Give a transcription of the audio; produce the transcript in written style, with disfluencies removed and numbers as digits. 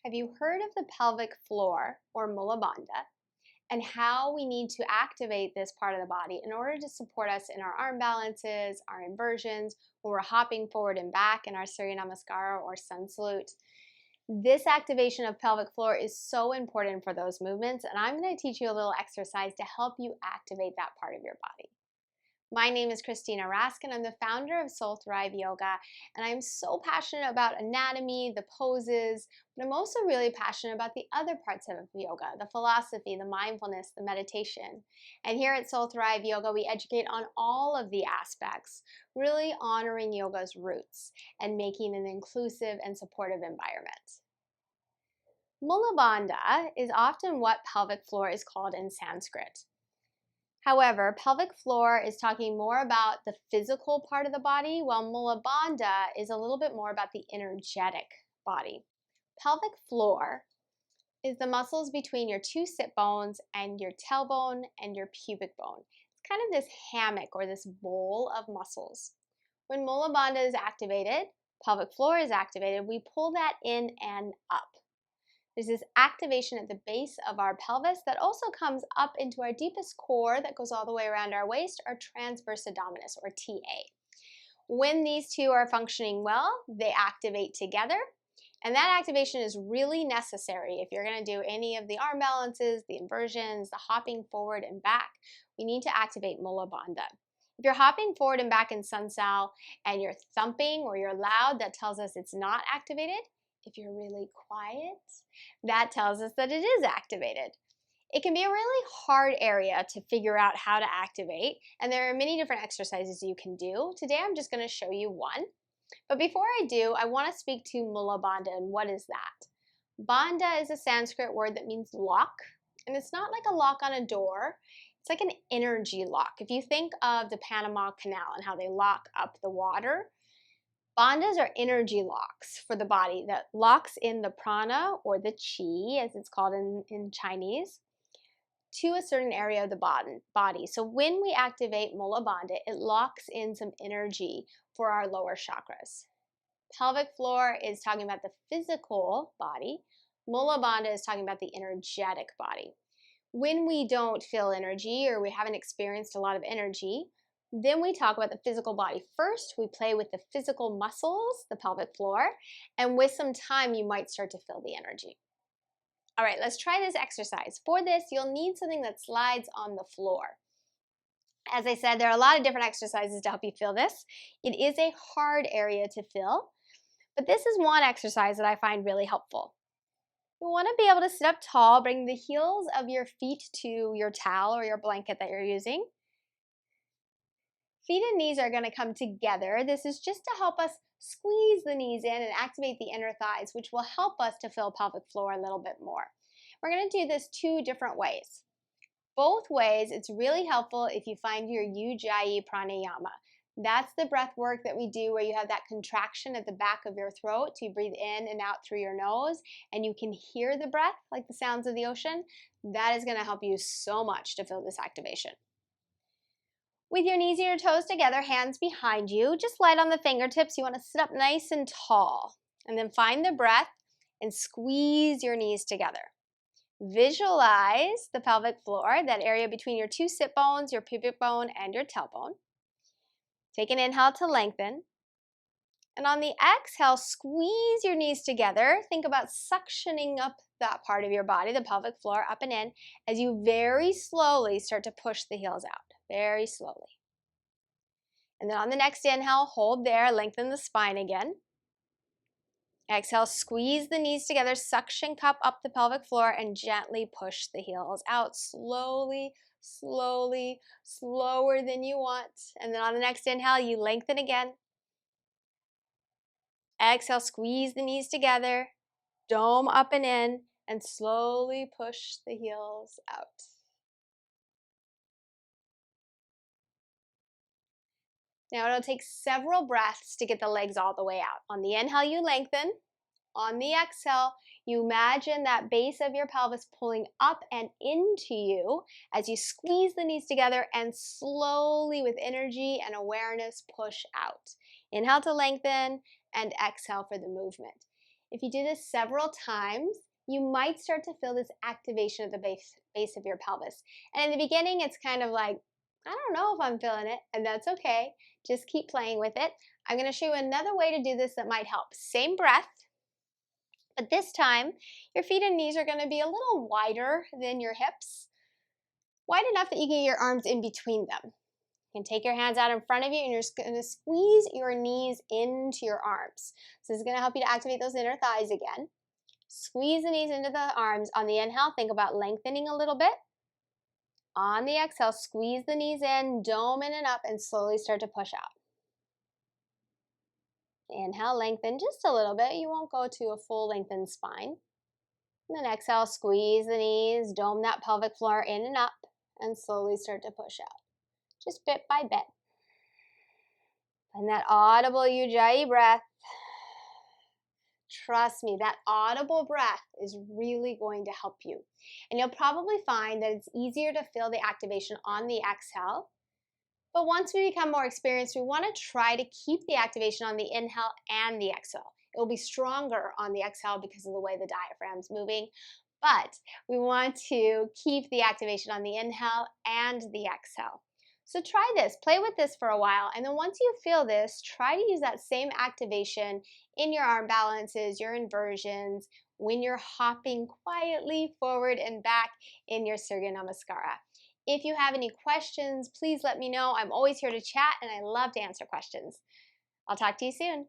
Have you heard of the pelvic floor or Mula Bandha and how we need to activate this part of the body in order to support us in our arm balances, our inversions, when we're hopping forward and back in our Surya Namaskara or Sun Salute? This activation of pelvic floor is so important for those movements, and I'm going to teach you a little exercise to help you activate that part of your body. My name is Christina Raskin. I'm the founder of Soul Thrive Yoga, and I'm so passionate about anatomy, the poses, but I'm also really passionate about the other parts of yoga, the philosophy, the mindfulness, the meditation. And here at Soul Thrive Yoga, we educate on all of the aspects, really honoring yoga's roots and making an inclusive and supportive environment. Mula Bandha is often what pelvic floor is called in Sanskrit. However, pelvic floor is talking more about the physical part of the body, while Mula Bandha is a little bit more about the energetic body. Pelvic floor is the muscles between your two sit bones and your tailbone and your pubic bone. It's kind of this hammock or this bowl of muscles. When Mula Bandha is activated, pelvic floor is activated, we pull that in and up. There's this activation at the base of our pelvis that also comes up into our deepest core that goes all the way around our waist, our transverse abdominis, or TA. When these two are functioning well, they activate together, and that activation is really necessary if you're going to do any of the arm balances, the inversions, the hopping forward and back. We need to activate Mula Bandha. If you're hopping forward and back in Sun Sal and you're thumping or you're loud, that tells us it's not activated. If you're really quiet, that tells us that it is activated. It can be a really hard area to figure out how to activate, and there are many different exercises you can do. Today I'm just going to show you one. But before I do, I want to speak to Mula Bandha, and what is that? Bandha is a Sanskrit word that means lock, and it's not like a lock on a door. It's like an energy lock. If you think of the Panama Canal and how they lock up the water, bandhas are energy locks for the body that locks in the prana, or the chi as it's called in Chinese, to a certain area of the body. So when we activate Mula Bandha, it locks in some energy for our lower chakras. Pelvic floor is talking about the physical body. Mula Bandha is talking about the energetic body. When we don't feel energy or we haven't experienced a lot of energy, then we talk about the physical body. First, we play with the physical muscles, the pelvic floor, and with some time, you might start to feel the energy. All right, let's try this exercise. For this, you'll need something that slides on the floor. As I said, there are a lot of different exercises to help you feel this. It is a hard area to feel, but this is one exercise that I find really helpful. You want to be able to sit up tall, bring the heels of your feet to your towel or your blanket that you're using. Feet and knees are going to come together. This is just to help us squeeze the knees in and activate the inner thighs, which will help us to feel pelvic floor a little bit more. We're going to do this two different ways. Both ways, it's really helpful if you find your Ujjayi pranayama. That's the breath work that we do where you have that contraction at the back of your throat. So you breathe in and out through your nose, and you can hear the breath like the sounds of the ocean. That is going to help you so much to feel this activation. With your knees and your toes together, hands behind you, just light on the fingertips. You want to sit up nice and tall. And then find the breath and squeeze your knees together. Visualize the pelvic floor, that area between your two sit bones, your pubic bone, and your tailbone. Take an inhale to lengthen. And on the exhale, squeeze your knees together. Think about suctioning up that part of your body, the pelvic floor, up and in, as you very slowly start to push the heels out. Very slowly. And then on the next inhale, hold there, lengthen the spine again. Exhale, squeeze the knees together, suction cup up the pelvic floor, and gently push the heels out. Slowly, slowly, slower than you want. And then on the next inhale, you lengthen again. Exhale, squeeze the knees together, dome up and in, and slowly push the heels out. Now it'll take several breaths to get the legs all the way out. On the inhale, you lengthen. On the exhale, you imagine that base of your pelvis pulling up and into you as you squeeze the knees together and slowly, with energy and awareness, push out. Inhale to lengthen and exhale for the movement. If you do this several times, you might start to feel this activation at the base of your pelvis. And in the beginning, it's kind of like, I don't know if I'm feeling it, and that's okay. Just keep playing with it. I'm going to show you another way to do this that might help. Same breath, but this time, your feet and knees are going to be a little wider than your hips, wide enough that you can get your arms in between them. You can take your hands out in front of you and you're just going to squeeze your knees into your arms. So this is going to help you to activate those inner thighs again. Squeeze the knees into the arms. On the inhale, think about lengthening a little bit. On the exhale, squeeze the knees in, dome in and up, and slowly start to push out. Inhale, lengthen just a little bit. You won't go to a full lengthened spine. And then exhale, squeeze the knees, dome that pelvic floor in and up, and slowly start to push out. Just bit by bit. And that audible Ujjayi breath. Trust me, that audible breath is really going to help you. And you'll probably find that it's easier to feel the activation on the exhale. But once we become more experienced, we want to try to keep the activation on the inhale and the exhale. It will be stronger on the exhale because of the way the diaphragm's moving. But we want to keep the activation on the inhale and the exhale. So try this, play with this for a while, and then once you feel this, try to use that same activation in your arm balances, your inversions, when you're hopping quietly forward and back in your Surya Namaskara. If you have any questions, please let me know. I'm always here to chat, and I love to answer questions. I'll talk to you soon.